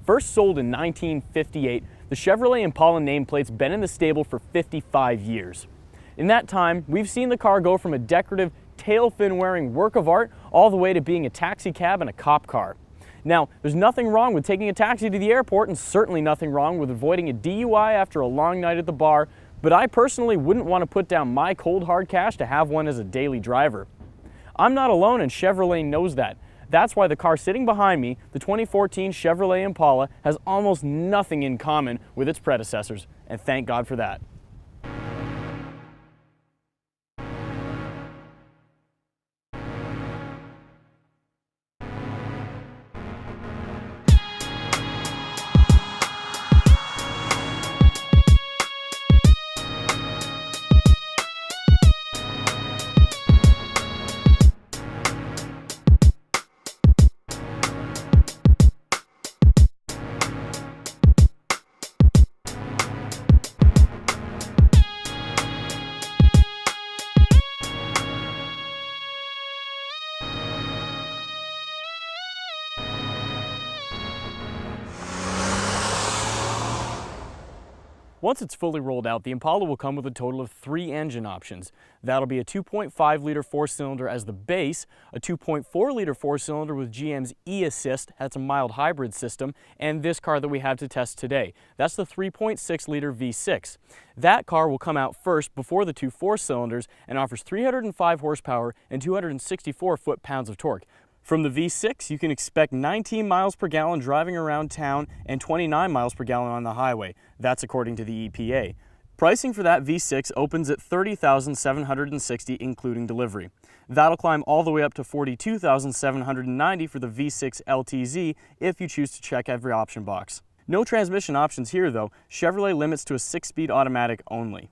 First sold in 1958, the Chevrolet Impala nameplate's been in the stable for 55 years. In that time, we've seen the car go from a decorative, tail fin-wearing work of art all the way to being a taxi cab and a cop car. Now, there's nothing wrong with taking a taxi to the airport and certainly nothing wrong with avoiding a DUI after a long night at the bar, but I personally wouldn't want to put down my cold hard cash to have one as a daily driver. I'm not alone, and Chevrolet knows that. That's why the car sitting behind me, the 2014 Chevrolet Impala, has almost nothing in common with its predecessors, and thank God for that. Once it's fully rolled out, the Impala will come with a total of 3 engine options. That'll be a 2.5-liter 4-cylinder as the base, a 2.4-liter 4-cylinder with GM's E-Assist, that's a mild hybrid system, and this car that we have to test today. That's the 3.6-liter V6. That car will come out first before the 2 4-cylinders and offers 305 horsepower and 264 foot-pounds of torque. From the V6, you can expect 19 miles per gallon driving around town and 29 miles per gallon on the highway. That's according to the EPA. Pricing for that V6 opens at $30,760 including delivery. That'll climb all the way up to $42,790 for the V6 LTZ if you choose to check every option box. No transmission options here though. Chevrolet limits to a 6-speed automatic only.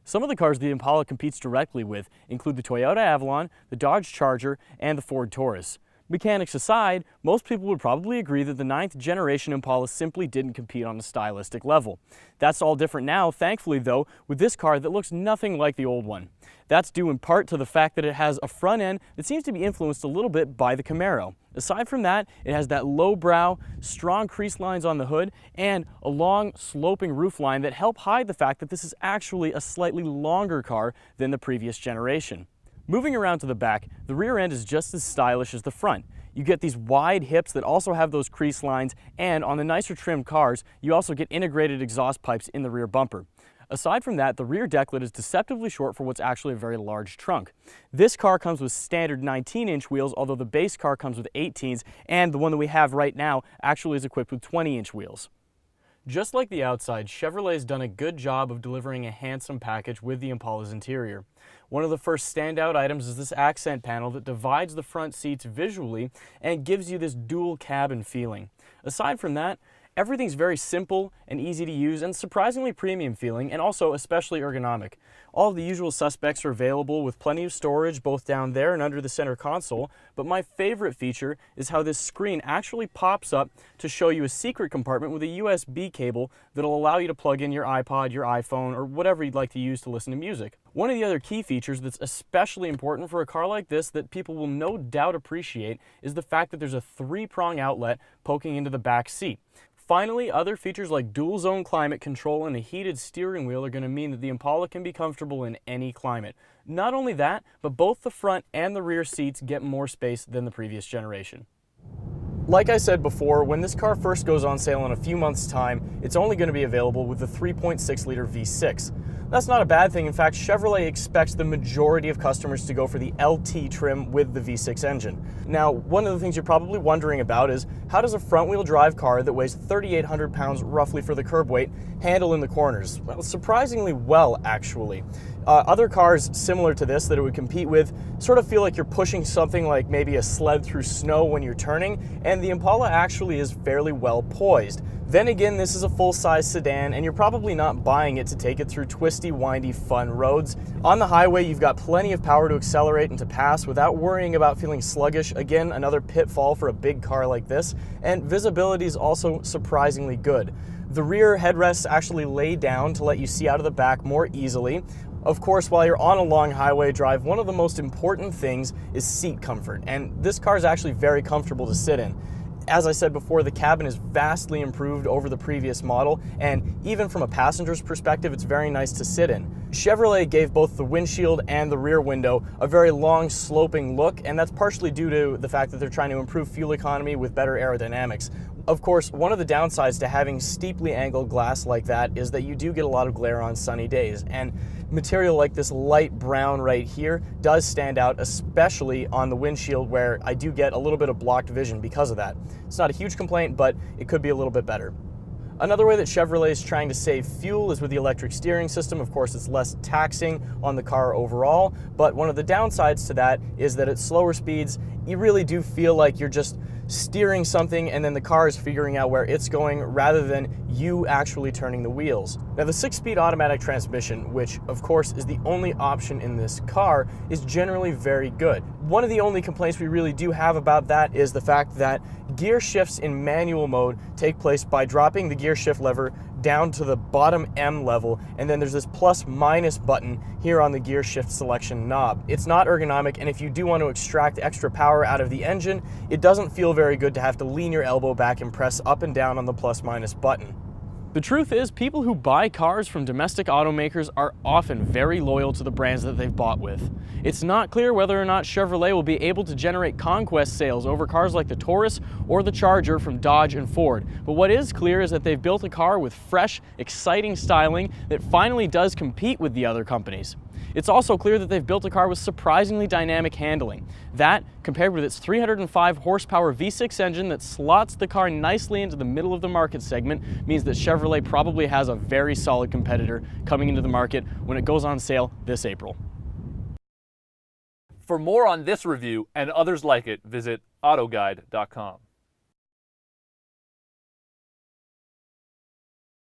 Some of the cars the Impala competes directly with include the Toyota Avalon, the Dodge Charger, and the Ford Taurus. Mechanics aside, most people would probably agree that the 9th generation Impala simply didn't compete on a stylistic level. That's all different now, thankfully though, with this car that looks nothing like the old one. That's due in part to the fact that it has a front end that seems to be influenced a little bit by the Camaro. Aside from that, it has that low brow, strong crease lines on the hood, and a long sloping roof line that help hide the fact that this is actually a slightly longer car than the previous generation. Moving around to the back, the rear end is just as stylish as the front. You get these wide hips that also have those crease lines, and on the nicer trimmed cars, you also get integrated exhaust pipes in the rear bumper. Aside from that, the rear decklet is deceptively short for what's actually a very large trunk. This car comes with standard 19-inch wheels, although the base car comes with 18s, and the one that we have right now actually is equipped with 20-inch wheels. Just like the outside, Chevrolet has done a good job of delivering a handsome package with the Impala's interior. One of the first standout items is this accent panel that divides the front seats visually and gives you this dual cabin feeling. Aside from that, everything's very simple and easy to use and surprisingly premium feeling, and also especially ergonomic. All of the usual suspects are available with plenty of storage both down there and under the center console, but my favorite feature is how this screen actually pops up to show you a secret compartment with a USB cable that'll allow you to plug in your iPod, your iPhone, or whatever you'd like to use to listen to music. One of the other key features that's especially important for a car like this that people will no doubt appreciate is the fact that there's a 3-prong outlet poking into the back seat. Finally, other features like dual zone climate control and a heated steering wheel are going to mean that the Impala can be comfortable in any climate. Not only that, but both the front and the rear seats get more space than the previous generation. Like I said before, when this car first goes on sale in a few months' time, it's only going to be available with the 3.6-liter V6. That's not a bad thing. In fact, Chevrolet expects the majority of customers to go for the LT trim with the V6 engine. Now, one of the things you're probably wondering about is, how does a front-wheel drive car that weighs 3,800 pounds roughly for the curb weight handle in the corners? Well, surprisingly well, actually. Other cars similar to this that it would compete with sort of feel like you're pushing something like maybe a sled through snow when you're turning, and the Impala actually is fairly well poised. Then again, this is a full-size sedan, and you're probably not buying it to take it through twisty, windy, fun roads. On the highway, you've got plenty of power to accelerate and to pass without worrying about feeling sluggish. Again, another pitfall for a big car like this, and visibility is also surprisingly good. The rear headrests actually lay down to let you see out of the back more easily. Of course, while you're on a long highway drive, one of the most important things is seat comfort, and this car is actually very comfortable to sit in. As I said before, the cabin is vastly improved over the previous model, and even from a passenger's perspective, it's very nice to sit in. Chevrolet gave both the windshield and the rear window a very long sloping look, and that's partially due to the fact that they're trying to improve fuel economy with better aerodynamics. Of course, one of the downsides to having steeply angled glass like that is that you do get a lot of glare on sunny days, and material like this light brown right here does stand out, especially on the windshield, where I do get a little bit of blocked vision because of that. It's not a huge complaint, but it could be a little bit better. Another way that Chevrolet is trying to save fuel is with the electric steering system. Of course, it's less taxing on the car overall, but one of the downsides to that is that at slower speeds, you really do feel like you're just steering something and then the car is figuring out where it's going rather than you actually turning the wheels. Now, the 6-speed automatic transmission, which of course is the only option in this car, is generally very good. One of the only complaints we really do have about that is the fact that gear shifts in manual mode take place by dropping the gear shift lever down to the bottom M level, and then there's this plus/minus button here on the gear shift selection knob. It's not ergonomic, and if you do want to extract extra power out of the engine, it doesn't feel very good to have to lean your elbow back and press up and down on the plus/minus button. The truth is, people who buy cars from domestic automakers are often very loyal to the brands that they've bought with. It's not clear whether or not Chevrolet will be able to generate conquest sales over cars like the Taurus or the Charger from Dodge and Ford. But what is clear is that they've built a car with fresh, exciting styling that finally does compete with the other companies. It's also clear that they've built a car with surprisingly dynamic handling. That, compared with its 305 horsepower V6 engine that slots the car nicely into the middle of the market segment, means that Chevrolet probably has a very solid competitor coming into the market when it goes on sale this April. For more on this review and others like it, visit autoguide.com.